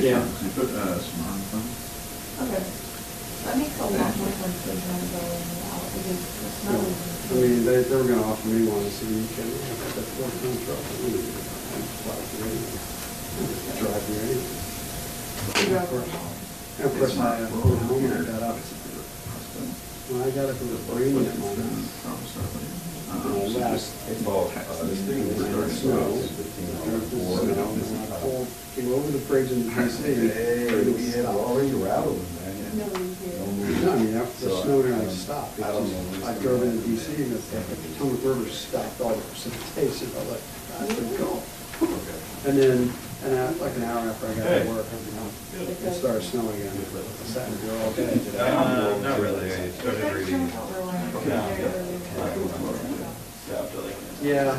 Yeah. You put smartphone. Okay. That makes a lot more sense than trying to go in and out because the snow is. I mean, they were going to offer me one, so you can have that 4-ton truck. Drive me anyway. And of course, I pulled home and I got up. When I got up, it was raining at my house. This thing was starting to snow. And I came over the bridge in DC. Hey, we had already rattled them, man. No, I mean, after the snow nearly stopped. I drove into DC and the Potomac River stopped all the precipitation. I was like, that's pretty cool. And then, like an hour after I got to work, it started snowing again. I sat in the door all day today. Not really. I started reading. Yeah,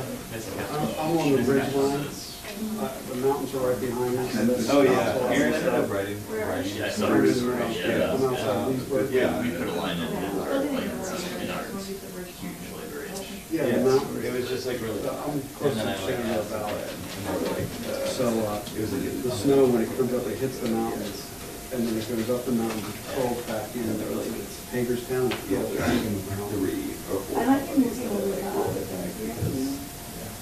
I'm on the ridge line. The mountains are right behind us. Oh, yeah. Aaron ended up writing. Yeah, I saw I'm it. outside Leesburg. Yeah. We put a line in our huge labor age. Yeah, the Yeah, mountains. it was just like really. I'm close to And then I like Shenandoah asked about Valley. it. And they were like, So the snow, when it comes up, it hits the mountains, and then it goes up the mountains, it rolls back in, and it's Hagerstown. yeah, they're even 3 or 4. I like to move a little bit out Because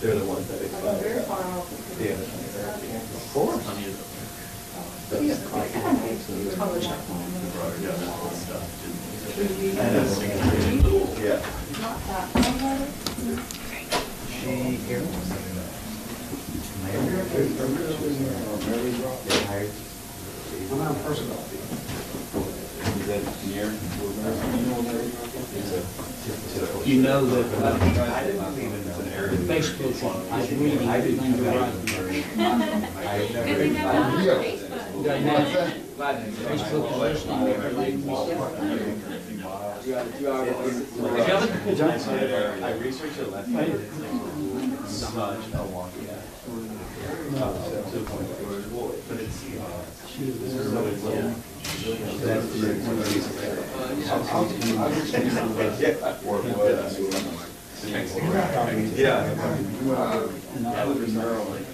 they're the ones that I'm expired. very far off. Yeah. Of course. But yeah, I kind of publish that one. Yeah. Not that one. She, Aaron was saying that. I'm not a person. Is that near? You know that I didn't even know an area. Facebook, I really, I didn't think about it. I Good thing never. I'm not on Facebook. Facebook is listening to everything we say. I researched it last night. It's such a wonky app. To the point where it was, but it's, so it's like, that's the I live in Maryland.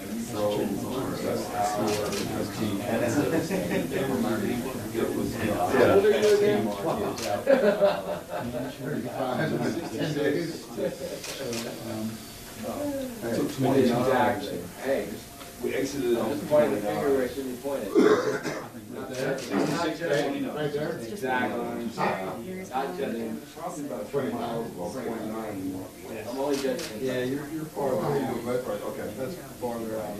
Hey, We exited on just point the finger where it should be pointed. Right there? Exactly. Not judging. Probably about 20 miles, about 0.9. I'm only judging. Yeah, you're far away. Okay, That's farther out.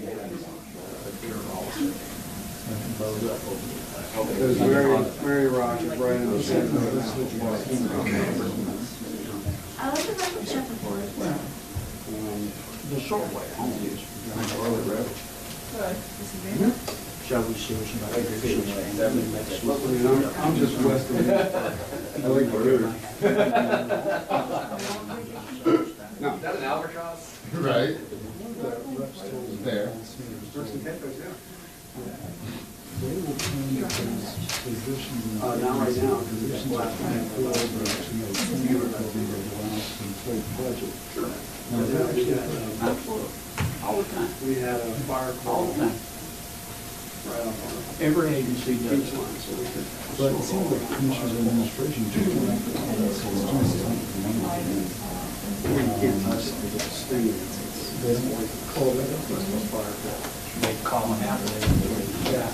There's Mary Rock is right in the center of this. I like the fact that Shepherd Forest. The short way home is shall we see what's about I'm just west of it. I like the river. No. Is that an albatross? Right. There. Not right now, because it's black. all the time. We had a fire All the call time. right up on Every agency the does beach it. line, so we could. But it seems like the commissioner's administration We can't touch it, it's stinging. It's like cold, it's like fire call. They call them out there. Yeah.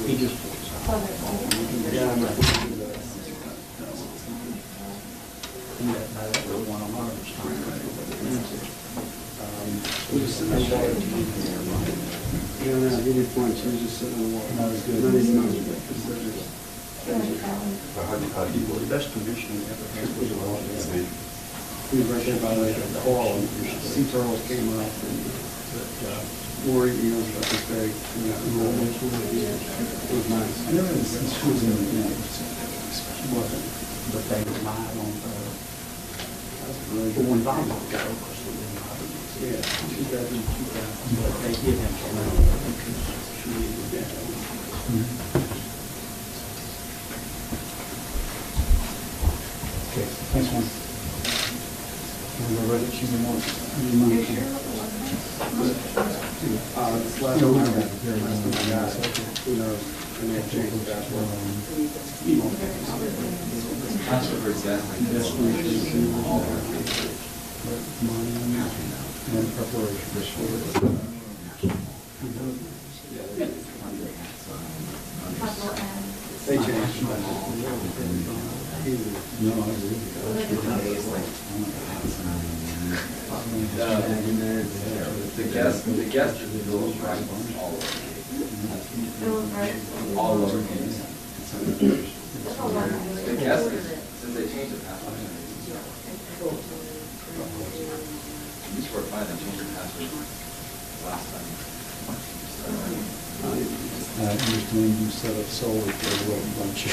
He just. Yeah, I'm One on ours. we just sitting there watching. Yeah, no, he didn't point, she was just sitting in the water. No, it's good. None of these numbers, because they're just. The best condition we ever had was a lot of. He was right there by the coral, and sea turtles came up, and more eels, but it's very, it was nice. I never had since she was in the game. But they relied on, That's really for good. one volleyball go, because they didn't know how to use it. Yeah, she got them. But they did have to learn because she needed that. Okay, thanks, man. We're ready to choose the more. last time I got, who knows, and they changed the password. Password for And preparation. They changed. No, I agree. The guest is the little right all over. All lowercase. The guest is, since they changed the password. You swear by they changed your password last time. I understand you set up solar for a little bunch of.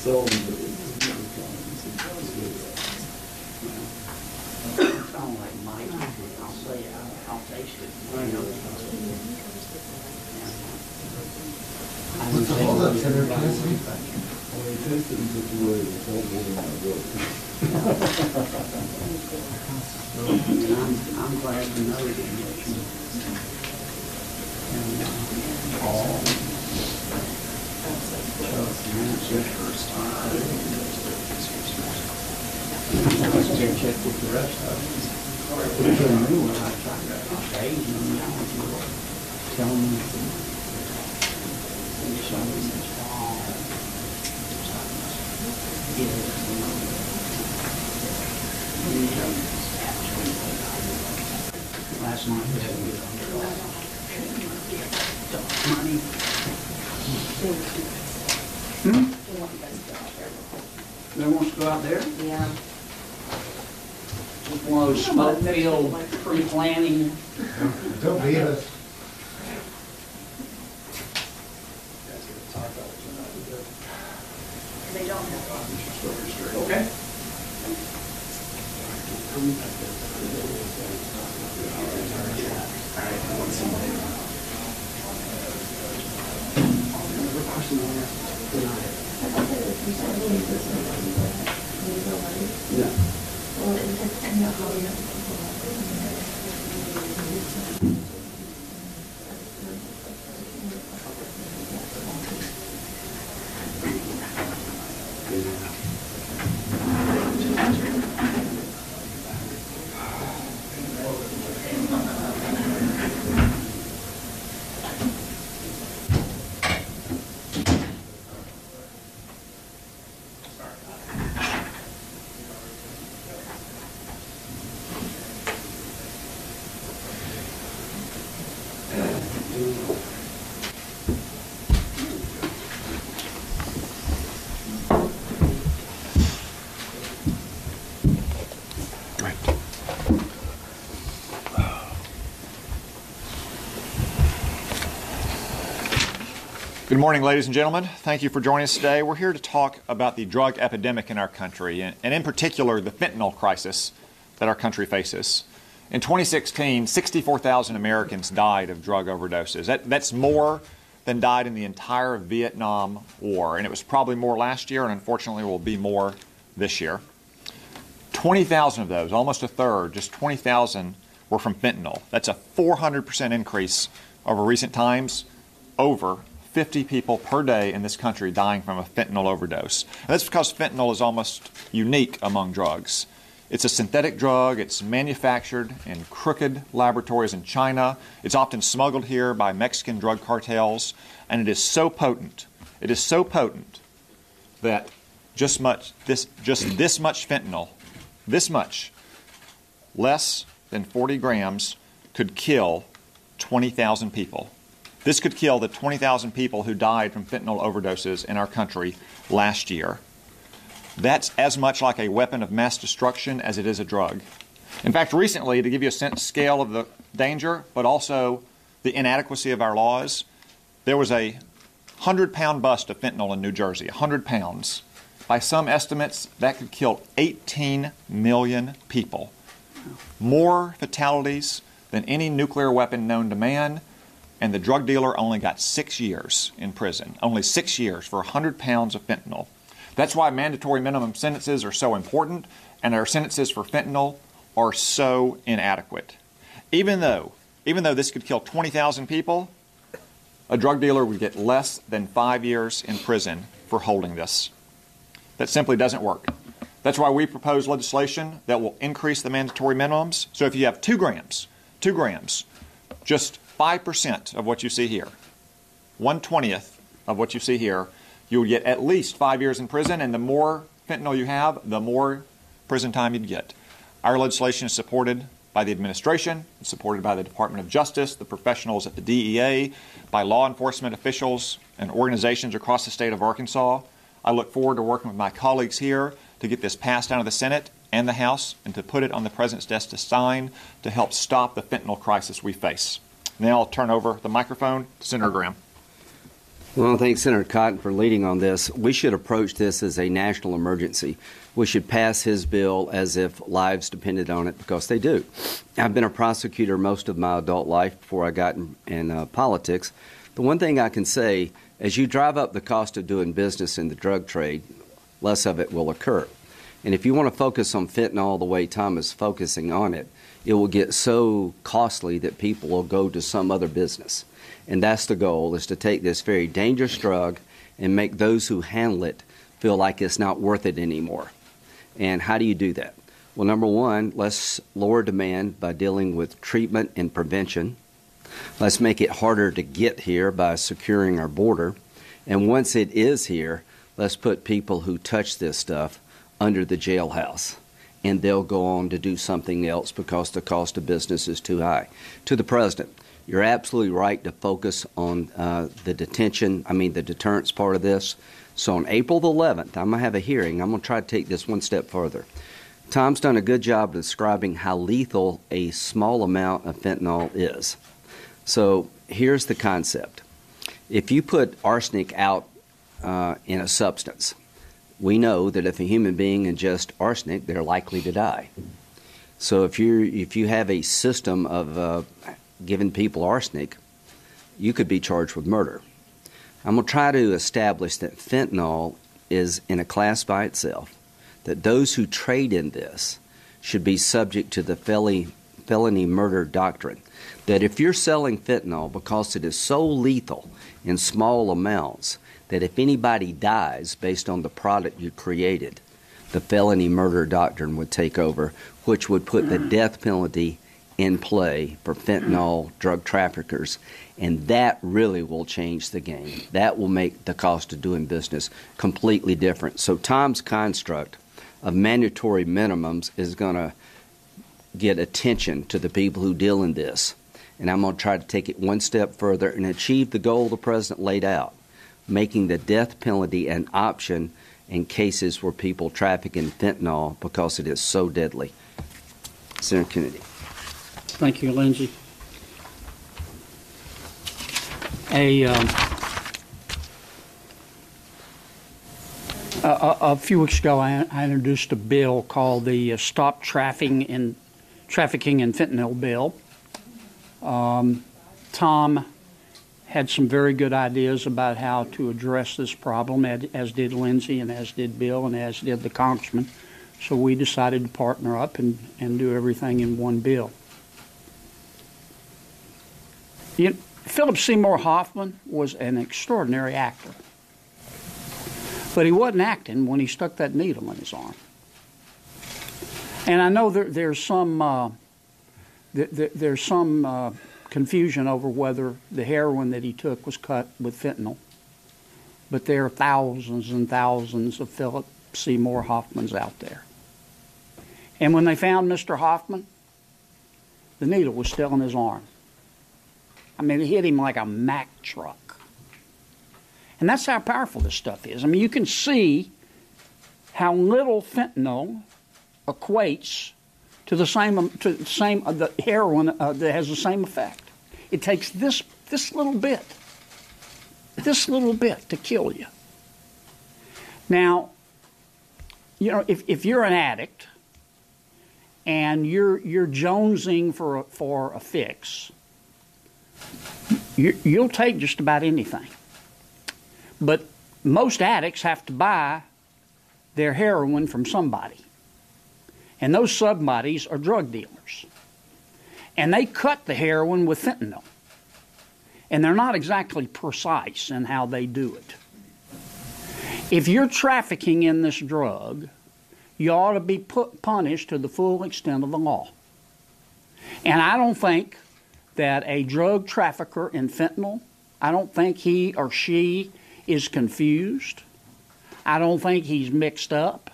Solar. Sound like Mike, I'll say, I'll taste it. What's the holdup, Senator Cassidy? Well, they tasted in such a way that it's all over my book. I'm glad to know it. And, let's go check with the rest of them. Which are new ones, I tried to change them, now tell them. Last night we had to get money. They want to go out there? Yeah. Just one of those smoke-filled pre-planning. Don't beat us. They don't have. Okay. Good morning, ladies and gentlemen. Thank you for joining us today. We're here to talk about the drug epidemic in our country, and in particular, the fentanyl crisis that our country faces. In 2016, 64,000 Americans died of drug overdoses. That's more than died in the entire Vietnam War, and it was probably more last year, and unfortunately will be more this year. 20,000 of those, almost a third, just 20,000 were from fentanyl. That's a 400% increase over recent times, over 50 people per day in this country dying from a fentanyl overdose. And that's because fentanyl is almost unique among drugs. It's a synthetic drug. It's manufactured in crooked laboratories in China. It's often smuggled here by Mexican drug cartels. And it is so potent. It is so potent that just this much fentanyl, this much, less than 40 grams, could kill 20,000 people. This could kill the 20,000 people who died from fentanyl overdoses in our country last year. That's as much like a weapon of mass destruction as it is a drug. In fact, recently, to give you a sense scale of the danger, but also the inadequacy of our laws, there was a 100-pound bust of fentanyl in New Jersey, 100 pounds. By some estimates, that could kill 18 million people. More fatalities than any nuclear weapon known to man, and the drug dealer only got 6 years in prison. Only 6 years for 100 pounds of fentanyl. That's why mandatory minimum sentences are so important, and our sentences for fentanyl are so inadequate. Even though this could kill 20,000 people, a drug dealer would get less than 5 years in prison for holding this. That simply doesn't work. That's why we propose legislation that will increase the mandatory minimums. So if you have 2 grams, just 5% of what you see here, 1/20th of what you see here, you would get at least 5 years in prison, and the more fentanyl you have, the more prison time you'd get. Our legislation is supported by the administration, it's supported by the Department of Justice, the professionals at the DEA, by law enforcement officials and organizations across the state of Arkansas. I look forward to working with my colleagues here to get this passed out of the Senate and the House and to put it on the President's desk to sign to help stop the fentanyl crisis we face. Now I'll turn over the microphone to Senator Graham. Well, thanks, Senator Cotton, for leading on this. We should approach this as a national emergency. We should pass his bill as if lives depended on it, because they do. I've been a prosecutor most of my adult life before I got in politics. The one thing I can say, as you drive up the cost of doing business in the drug trade, less of it will occur. And if you want to focus on fentanyl the way Tom is focusing on it, it will get so costly that people will go to some other business. And that's the goal, is to take this very dangerous drug and make those who handle it feel like it's not worth it anymore. And how do you do that? Well, number one, let's lower demand by dealing with treatment and prevention. Let's make it harder to get here by securing our border. And once it is here, let's put people who touch this stuff under the jailhouse, and they'll go on to do something else because the cost of business is too high. To the President, you're absolutely right to focus on the deterrence part of this. So on April the 11th, I'm going to have a hearing. I'm going to try to take this one step further. Tom's done a good job of describing how lethal a small amount of fentanyl is. So here's the concept. If you put arsenic out in a substance, we know that if a human being ingests arsenic, they're likely to die. So if you have a system of giving people arsenic, you could be charged with murder. I'm going to try to establish that fentanyl is in a class by itself, that those who trade in this should be subject to the felony murder doctrine, that if you're selling fentanyl because it is so lethal in small amounts that if anybody dies based on the product you created, the felony murder doctrine would take over, which would put the death penalty in play for fentanyl drug traffickers, and that really will change the game. That will make the cost of doing business completely different. So Tom's construct of mandatory minimums is going to get attention to the people who deal in this, and I'm going to try to take it one step further and achieve the goal the President laid out, making the death penalty an option in cases where people traffic in fentanyl because it is so deadly. Senator Kennedy. Thank you, Lindsey. A few weeks ago, I introduced a bill called the Stop Trafficking in Fentanyl Bill. Tom had some very good ideas about how to address this problem, as did Lindsey and as did Bill and as did the congressman. So we decided to partner up and do everything in one bill. Philip Seymour Hoffman was an extraordinary actor, but he wasn't acting when he stuck that needle in his arm. And I know there's some confusion over whether the heroin that he took was cut with fentanyl, but there are thousands and thousands of Philip Seymour Hoffmans out there. And when they found Mr. Hoffman, the needle was still in his arm. I mean, it hit him like a Mack truck. And that's how powerful this stuff is. I mean, you can see how little fentanyl equates to the heroin that has the same effect. It takes this little bit to kill you. Now, you know, if you're an addict and you're jonesing for a fix, you'll take just about anything. But most addicts have to buy their heroin from somebody. And those somebodies are drug dealers. and they cut the heroin with fentanyl. And they're not exactly precise in how they do it. If you're trafficking in this drug, you ought to be punished to the full extent of the law. And I don't think that a drug trafficker in fentanyl, I don't think he or she is confused. I don't think he's mixed up.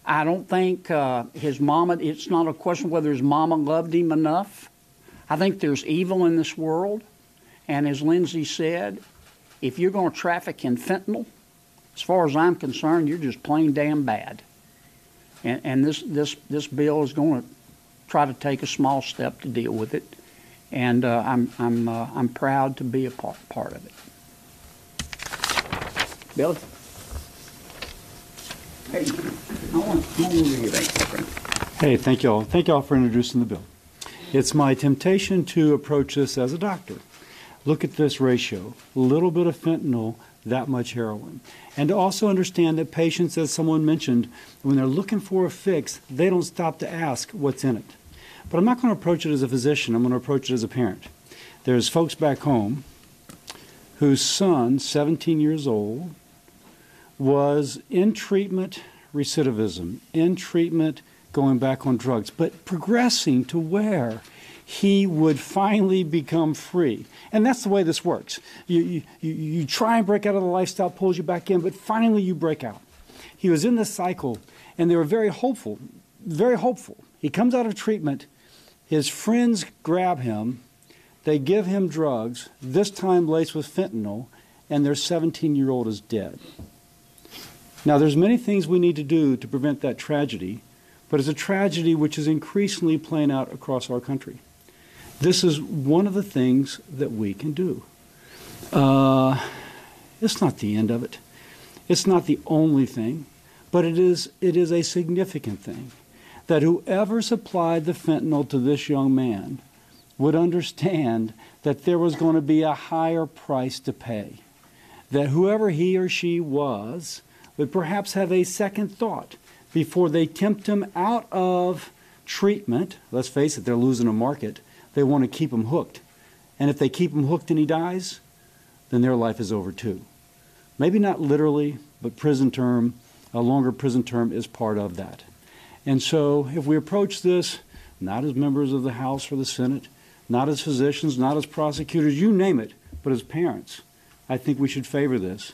I don't think his mama, it's not a question whether his mama loved him enough. I think there's evil in this world. And as Lindsey said, if you're going to traffic in fentanyl, as far as I'm concerned, you're just plain damn bad. And this bill is going to try to take a small step to deal with it. And I'm proud to be a part of it. Billy? Hey, I want to give you that. Hey, thank you all. Thank you all for introducing the bill. It's my temptation to approach this as a doctor. Look at this ratio, a little bit of fentanyl, that much heroin. And to also understand that patients, as someone mentioned, when they're looking for a fix, they don't stop to ask what's in it. But I'm not going to approach it as a physician, I'm going to approach it as a parent. There's folks back home whose son, 17 years old, was in treatment recidivism, in treatment going back on drugs, but progressing to where he would finally become free. And that's the way this works. You try and break out of the lifestyle, pulls you back in, but finally you break out. He was in this cycle, and they were very hopeful, very hopeful. He comes out of treatment, his friends grab him, they give him drugs, this time laced with fentanyl, and their 17-year-old is dead. Now, there's many things we need to do to prevent that tragedy, but it's a tragedy which is increasingly playing out across our country. This is one of the things that we can do. It's not the end of it. It's not the only thing, but it is a significant thing. That whoever supplied the fentanyl to this young man would understand that there was going to be a higher price to pay. That whoever he or she was would perhaps have a second thought before they tempt him out of treatment. Let's face it, they're losing a market. They want to keep him hooked. And if they keep him hooked and he dies, then their life is over too. Maybe not literally, but prison term, a longer prison term is part of that. And so if we approach this not as members of the House or the Senate, not as physicians, not as prosecutors, you name it, but as parents, I think we should favor this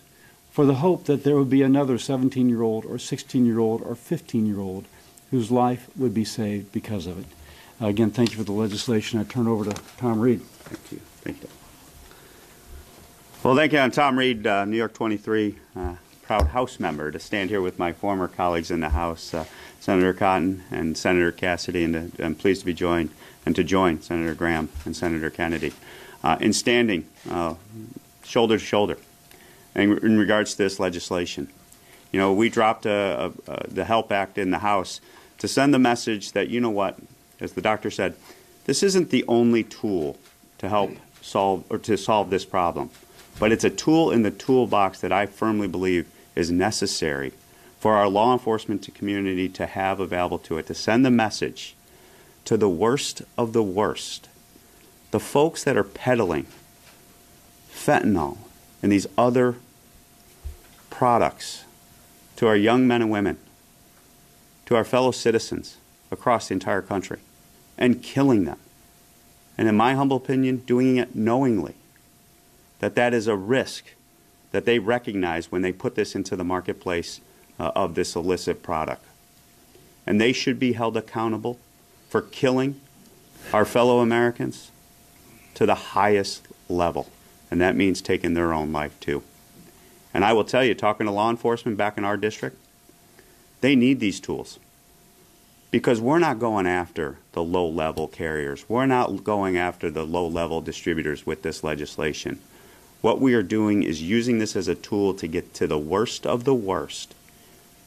for the hope that there would be another 17-year-old or 16-year-old or 15-year-old whose life would be saved because of it. Again, thank you for the legislation. I turn over to Tom Reed. Thank you. Thank you. Well, thank you. I'm Tom Reed, New York 23, proud House member, to stand here with my former colleagues in the House, Senator Cotton and Senator Cassidy, and I'm pleased to be joined and to join Senator Graham and Senator Kennedy in standing shoulder to shoulder in regards to this legislation. You know, we dropped the HELP Act in the House to send the message that, you know what, as the doctor said, this isn't the only tool to help solve this problem, but it's a tool in the toolbox that I firmly believe is necessary for our law enforcement community to have available to it, to send the message to the worst of the worst, the folks that are peddling fentanyl and these other products to our young men and women, to our fellow citizens across the entire country, and killing them. And in my humble opinion, doing it knowingly, that is a risk that they recognize when they put this into the marketplace of this illicit product. And they should be held accountable for killing our fellow Americans to the highest level. And that means taking their own life too. And I will tell you, talking to law enforcement back in our district, they need these tools. Because we're not going after the low-level carriers. We're not going after the low-level distributors with this legislation. What we are doing is using this as a tool to get to the worst of the worst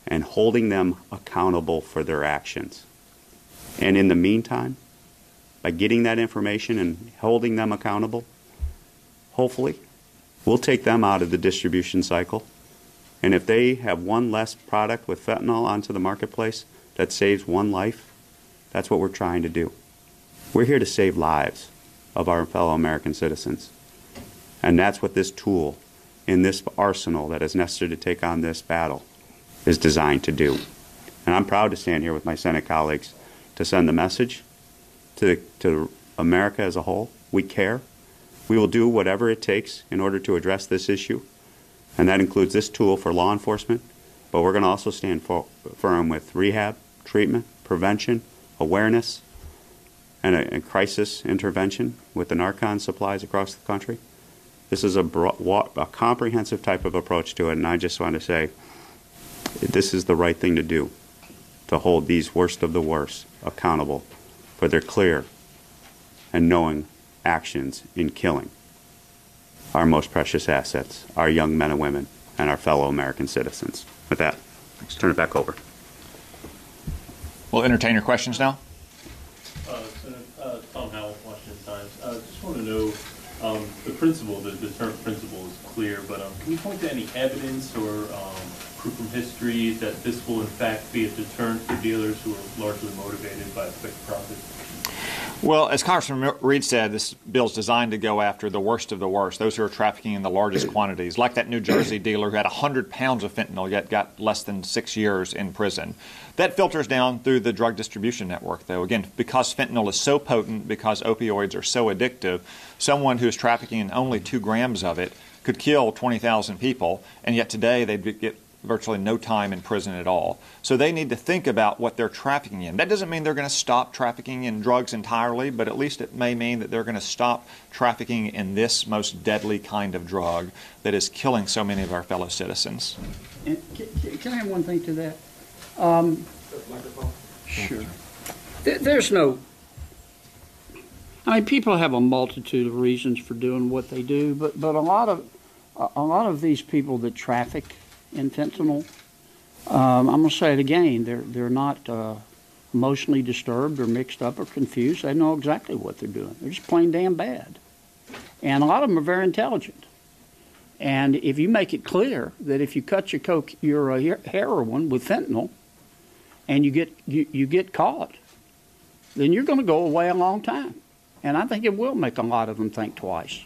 and holding them accountable for their actions. And in the meantime, by getting that information and holding them accountable, hopefully, we'll take them out of the distribution cycle. And if they have one less product with fentanyl onto the marketplace that saves one life, that's what we're trying to do. We're here to save lives of our fellow American citizens. And that's what this tool in this arsenal that is necessary to take on this battle is designed to do. And I'm proud to stand here with my Senate colleagues to send the message to America as a whole. We care. We will do whatever it takes in order to address this issue. And that includes this tool for law enforcement. But we're going to also stand firm with rehab, treatment, prevention, awareness, and a crisis intervention with the Narcan supplies across the country. This is a comprehensive type of approach to it, and I just want to say this is the right thing to do, to hold these worst of the worst accountable for their clear and knowing actions in killing our most precious assets, our young men and women, and our fellow American citizens. With that, let's turn it back over. We'll entertain your questions now. Tom Howell, Washington Times. Just want to know the principle, the deterrent principle is clear, but can you point to any evidence or proof from history that this will in fact be a deterrent for dealers who are largely motivated by a quick profit? Well, as Congressman Reed said, this bill is designed to go after the worst of the worst, those who are trafficking in the largest quantities, like that New Jersey dealer who had 100 pounds of fentanyl yet got less than 6 years in prison. That filters down through the drug distribution network, though. Again, because fentanyl is so potent, because opioids are so addictive, someone who is trafficking in only 2 grams of it could kill 20,000 people, and yet today they'd get virtually no time in prison at all. So they need to think about what they're trafficking in. That doesn't mean they're going to stop trafficking in drugs entirely, but at least it may mean that they're going to stop trafficking in this most deadly kind of drug that is killing so many of our fellow citizens. And can I have one thing to that? Sure. There's no... I mean, people have a multitude of reasons for doing what they do, but a lot of these people that traffic in fentanyl, I'm going to say it again, they're not emotionally disturbed or mixed up or confused. They know exactly what they're doing. They're just plain damn bad. And a lot of them are very intelligent. And if you make it clear that if you cut your heroin with fentanyl and you get caught, then you're going to go away a long time. And I think it will make a lot of them think twice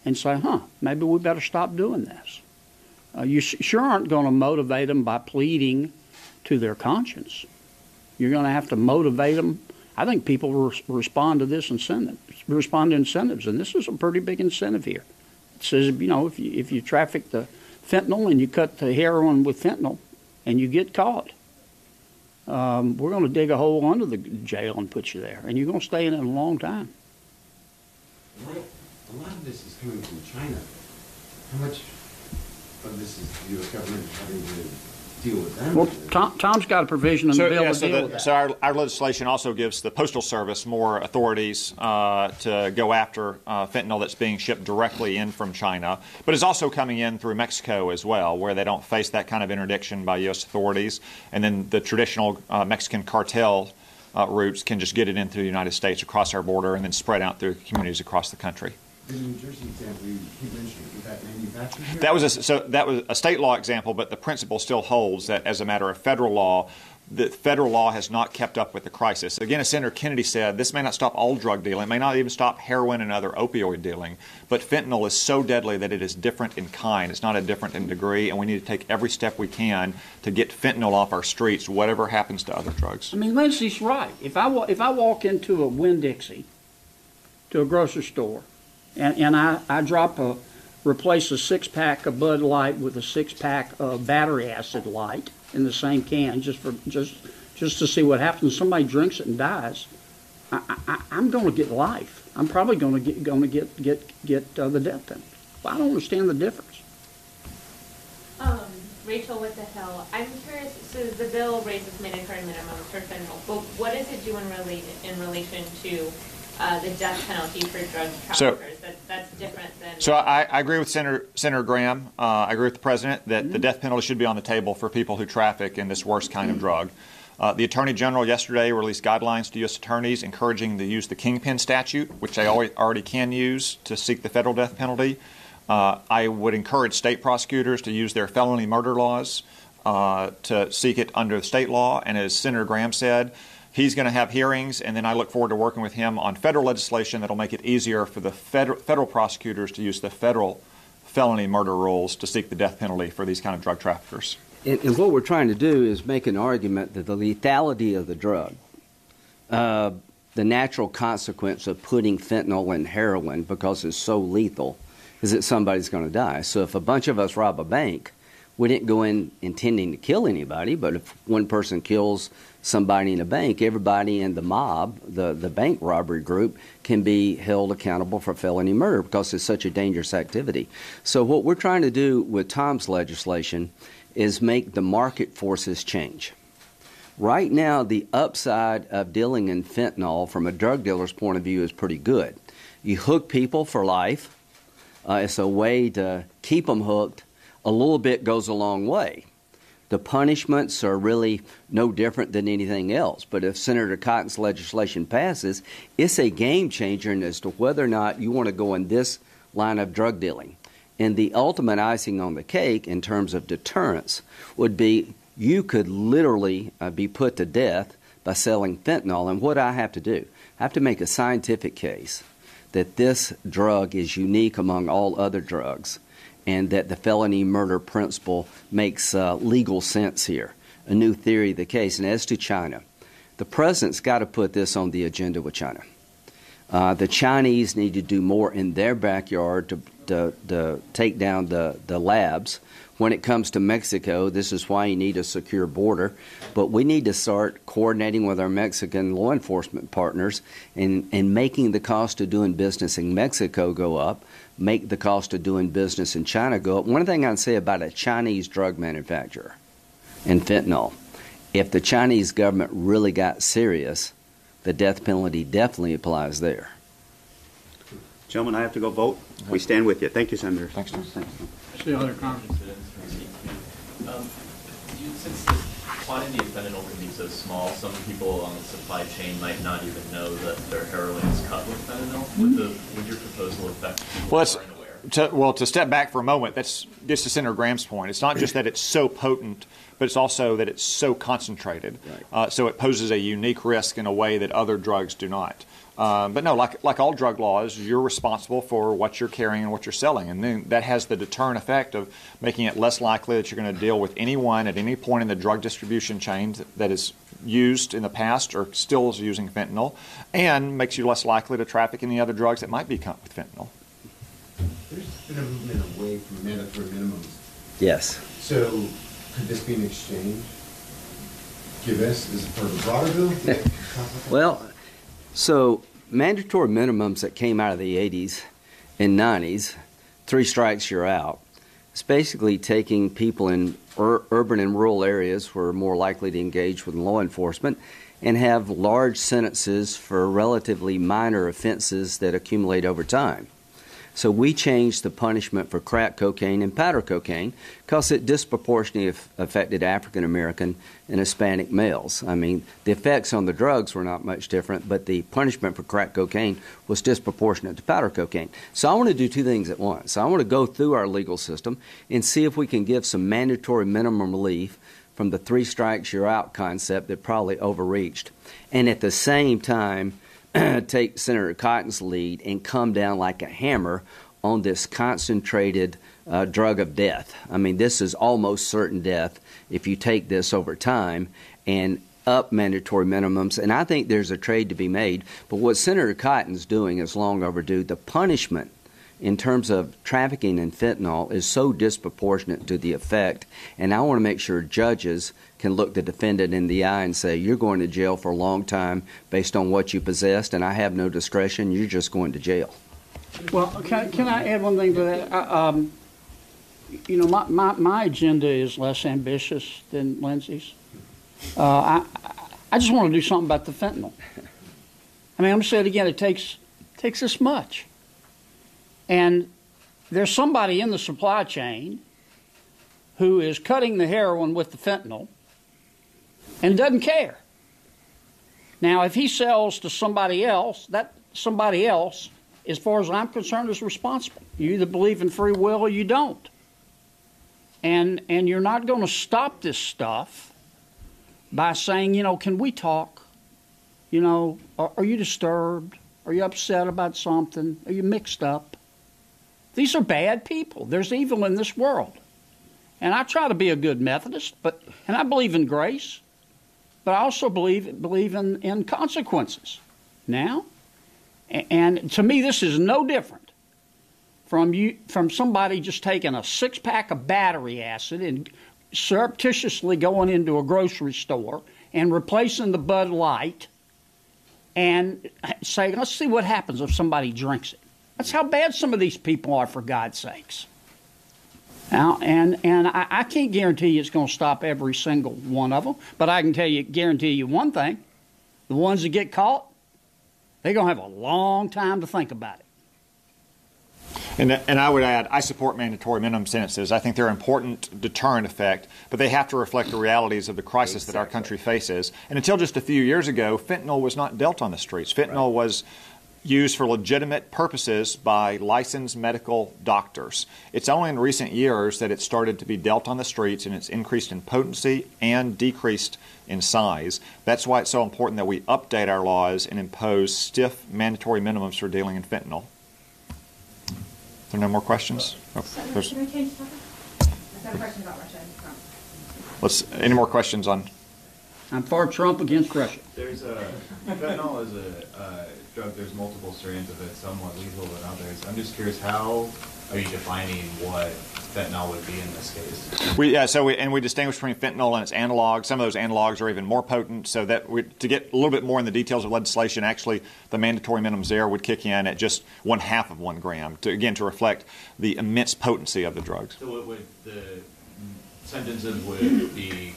and say, maybe we better stop doing this. You sure aren't going to motivate them by pleading to their conscience. You're going to have to motivate them. I think people will respond to this respond to incentives, and this is a pretty big incentive here. It says, if you traffic the fentanyl and you cut the heroin with fentanyl and you get caught, we're going to dig a hole under the jail and put you there, and you're going to stay in it a long time. A lot of this is coming from China. How much of this is the U.S. government having to deal with them? Well, Tom's got a provision in the bill to deal with that. So our legislation also gives the Postal Service more authorities to go after fentanyl that's being shipped directly in from China, but is also coming in through Mexico as well, where they don't face that kind of interdiction by U.S. authorities. And then the traditional Mexican cartel routes can just get it in through the United States across our border and then spread out through communities across the country. The New Jersey example you mentioned, was that manufactured here? That was a state law example, but the principle still holds that as a matter of federal law, the federal law has not kept up with the crisis. Again, as Senator Kennedy said, this may not stop all drug dealing, it may not even stop heroin and other opioid dealing, but fentanyl is so deadly that it is different in kind. It's not a different in degree, and we need to take every step we can to get fentanyl off our streets, whatever happens to other drugs. I mean, Lindsey's right. If I walk into a Winn-Dixie, to a grocery store, and I replace a 6-pack of Bud Light with a 6-pack of battery acid light in the same can just to see what happens. Somebody drinks it and dies. I'm going to get life. I'm probably going to get the death penalty. I don't understand the difference. Rachel with the Hill. I'm curious. So the bill raises mandatory minimums for fentanyl, but what does it do in relation to the death penalty for drug traffickers? That's different than... So I agree with Senator Graham. I agree with the President that the death penalty should be on the table for people who traffic in this worst kind of drug. The Attorney General yesterday released guidelines to U.S. attorneys encouraging to use the Kingpin statute, which they already can use to seek the federal death penalty. I would encourage state prosecutors to use their felony murder laws to seek it under state law. And as Senator Graham said, He's going to have hearings, and then I look forward to working with him on federal legislation that will make it easier for the federal prosecutors to use the federal felony murder rules to seek the death penalty for these kind of drug traffickers. And what we're trying to do is make an argument that the lethality of the drug, the natural consequence of putting fentanyl in heroin because it's so lethal, is that somebody's going to die. So if a bunch of us rob a bank, we didn't go in intending to kill anybody, but if one person kills somebody in a bank, everybody in the mob, the bank robbery group, can be held accountable for felony murder because it's such a dangerous activity. So what we're trying to do with Tom's legislation is make the market forces change. Right now, the upside of dealing in fentanyl from a drug dealer's point of view is pretty good. You hook people for life. It's a way to keep them hooked. A little bit goes a long way. The punishments are really no different than anything else. But if Senator Cotton's legislation passes, it's a game changer as to whether or not you want to go in this line of drug dealing. And the ultimate icing on the cake in terms of deterrence would be you could literally be put to death by selling fentanyl. And what I have to do, I have to make a scientific case that this drug is unique among all other drugs, and that the felony murder principle makes legal sense here, a new theory of the case. And as to China, the president's got to put this on the agenda with China. The Chinese need to do more in their backyard to take down the labs. When it comes to Mexico, this is why you need a secure border. But we need to start coordinating with our Mexican law enforcement partners and making the cost of doing business in Mexico go up, make the cost of doing business in China go up. One thing I can say about a Chinese drug manufacturer and fentanyl, if the Chinese government really got serious, the death penalty definitely applies there. Gentlemen, I have to go vote. We stand with you. Thank you, Senator. Thanks, Tom. See other comments. Since the quantity of fentanyl can be so small, some people on the supply chain might not even know that their heroin is cut with fentanyl. Would your proposal affect people who aren't aware? To step back for a moment, that's just to Senator Graham's point. It's not just that it's so potent, but it's also that it's so concentrated. Right. So it poses a unique risk in a way that other drugs do not. But no, like all drug laws, you're responsible for what you're carrying and what you're selling. And then that has the deterrent effect of making it less likely that you're going to deal with anyone at any point in the drug distribution chain that is used in the past or still is using fentanyl, and makes you less likely to traffic any other drugs that might be cut with fentanyl. There's been a movement away from mandatory minimums. Yes. So could this be an exchange? Give us as part of a broader bill? Well, so mandatory minimums that came out of the 80s and 90s, 3 strikes, you're out. It's basically taking people in urban and rural areas who are more likely to engage with law enforcement and have large sentences for relatively minor offenses that accumulate over time. So we changed the punishment for crack cocaine and powder cocaine because it disproportionately affected African American and Hispanic males. I mean, the effects on the drugs were not much different, but the punishment for crack cocaine was disproportionate to powder cocaine. So I want to do 2 things at once. I want to go through our legal system and see if we can give some mandatory minimum relief from the 3 strikes you're out concept that probably overreached, and at the same time take Senator Cotton's lead and come down like a hammer on this concentrated drug of death. I mean, this is almost certain death if you take this over time, and up mandatory minimums. And I think there's a trade to be made. But what Senator Cotton's doing is long overdue. The punishment in terms of trafficking in fentanyl is so disproportionate to the effect, and I want to make sure judges can look the defendant in the eye and say, you're going to jail for a long time based on what you possessed, and I have no discretion, you're just going to jail. Well, can I add one thing to that? My agenda is less ambitious than Lindsey's. I just want to do something about the fentanyl. I mean, I'm going to say it again, it takes this much. And there's somebody in the supply chain who is cutting the heroin with the fentanyl and doesn't care. Now, if he sells to somebody else, that somebody else, as far as I'm concerned, is responsible. You either believe in free will or you don't. And you're not going to stop this stuff by saying, can we talk? You know, are you disturbed? Are you upset about something? Are you mixed up? These are bad people. There's evil in this world. And I try to be a good Methodist, and I believe in grace, but I also believe in consequences. Now, and to me, this is no different from somebody just taking a 6-pack of battery acid and surreptitiously going into a grocery store and replacing the Bud Light and saying, let's see what happens if somebody drinks it. That's how bad some of these people are, for God's sakes. Now, and I can't guarantee you it's going to stop every single one of them, but I can guarantee you one thing. The ones that get caught, they're going to have a long time to think about it. And I would add, I support mandatory minimum sentences. I think they're an important deterrent effect, but they have to reflect the realities of the crisis that our country faces. And until just a few years ago, fentanyl was not dealt on the streets. Fentanyl was used for legitimate purposes by licensed medical doctors. It's only in recent years that it started to be dealt on the streets, and it's increased in potency and decreased in size. That's why it's so important that we update our laws and impose stiff mandatory minimums for dealing in fentanyl. Are there no more questions? Can I change topic? I've got a question about Russia and Trump. Any more questions on? I'm for Trump against Russia. There's fentanyl is a drug. There's multiple strains of it, some more lethal than others. I'm just curious, how are you defining what fentanyl would be in this case? We distinguish between fentanyl and its analogs. Some of those analogs are even more potent. So that to get a little bit more in the details of legislation, actually the mandatory minimums there would kick in at just 1/2 of 1 gram to reflect the immense potency of the drugs. So what would the sentences would be?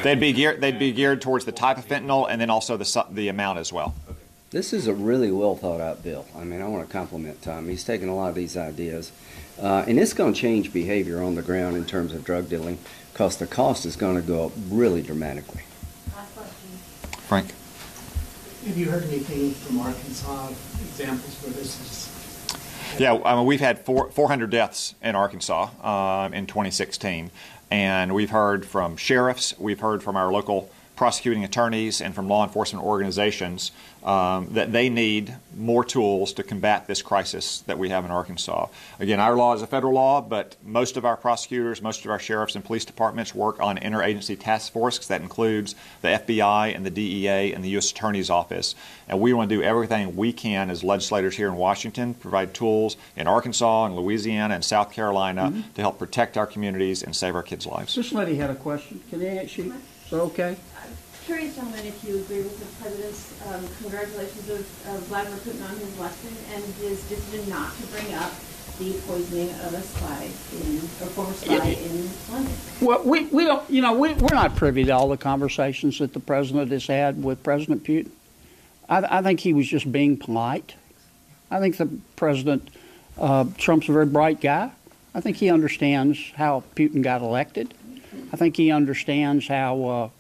They'd be geared towards the type of fentanyl and then also the amount as well. Okay. This is a really well thought out bill. I mean, I want to compliment Tom. He's taken a lot of these ideas, and it's going to change behavior on the ground in terms of drug dealing, because the cost is going to go up really dramatically. Last question. Frank? Have you heard anything from Arkansas, examples where this is? Yeah, we've had 400 deaths in Arkansas in 2016, and we've heard from sheriffs, we've heard from our local prosecuting attorneys, and from law enforcement organizations that they need more tools to combat this crisis that we have in Arkansas. Again, our law is a federal law, but most of our prosecutors, most of our sheriffs and police departments work on interagency task force. That includes the FBI and the DEA and the U.S. Attorney's Office. And we want to do everything we can as legislators here in Washington, provide tools in Arkansas and Louisiana and South Carolina to help protect our communities and save our kids' lives. This lady had a question. Can I ask you? Is that okay? Curious, gentlemen, if you agree with the President's congratulations of Vladimir Putin on his election and his decision not to bring up the poisoning of a former spy in London. Well, we don't, we're not privy to all the conversations that the President has had with President Putin. I think he was just being polite. I think the President, Trump's a very bright guy. I think he understands how Putin got elected. I think he understands how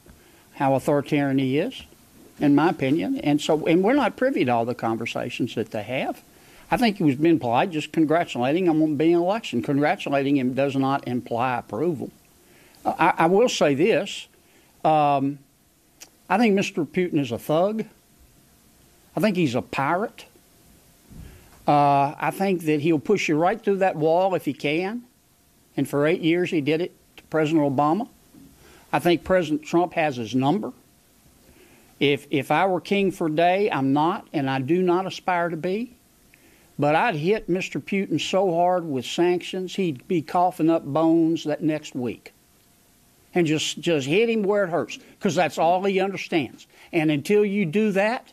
authoritarian he is, in my opinion. And we're not privy to all the conversations that they have. I think he was being polite, just congratulating him on being elected. Congratulating him does not imply approval. I will say this. I think Mr. Putin is a thug. I think he's a pirate. I think that he'll push you right through that wall if he can. And for 8 years he did it to President Obama. I think President Trump has his number. If I were king for a day, I'm not, and I do not aspire to be. But I'd hit Mr. Putin so hard with sanctions, he'd be coughing up bones that next week. And just hit him where it hurts, because that's all he understands. And until you do that,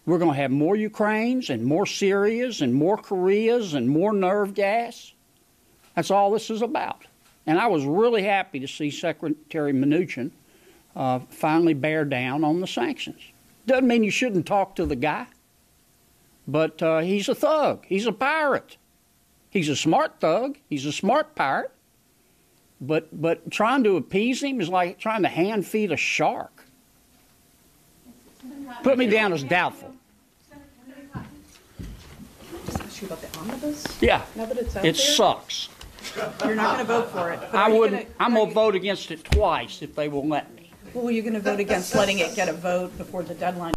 we're going to have more Ukraines and more Syrias and more Koreas and more nerve gas. That's all this is about. And I was really happy to see Secretary Mnuchin finally bear down on the sanctions. Doesn't mean you shouldn't talk to the guy, but he's a thug. He's a pirate. He's a smart thug. He's a smart pirate. But trying to appease him is like trying to hand feed a shark. Put me down as doubtful. Just ask you about the omnibus? Yeah, Now that it's out it there, sucks. You're not going to vote for it. But I'm going to vote against it twice if they will let me. Well, you're going to vote against letting it get a vote before the deadline.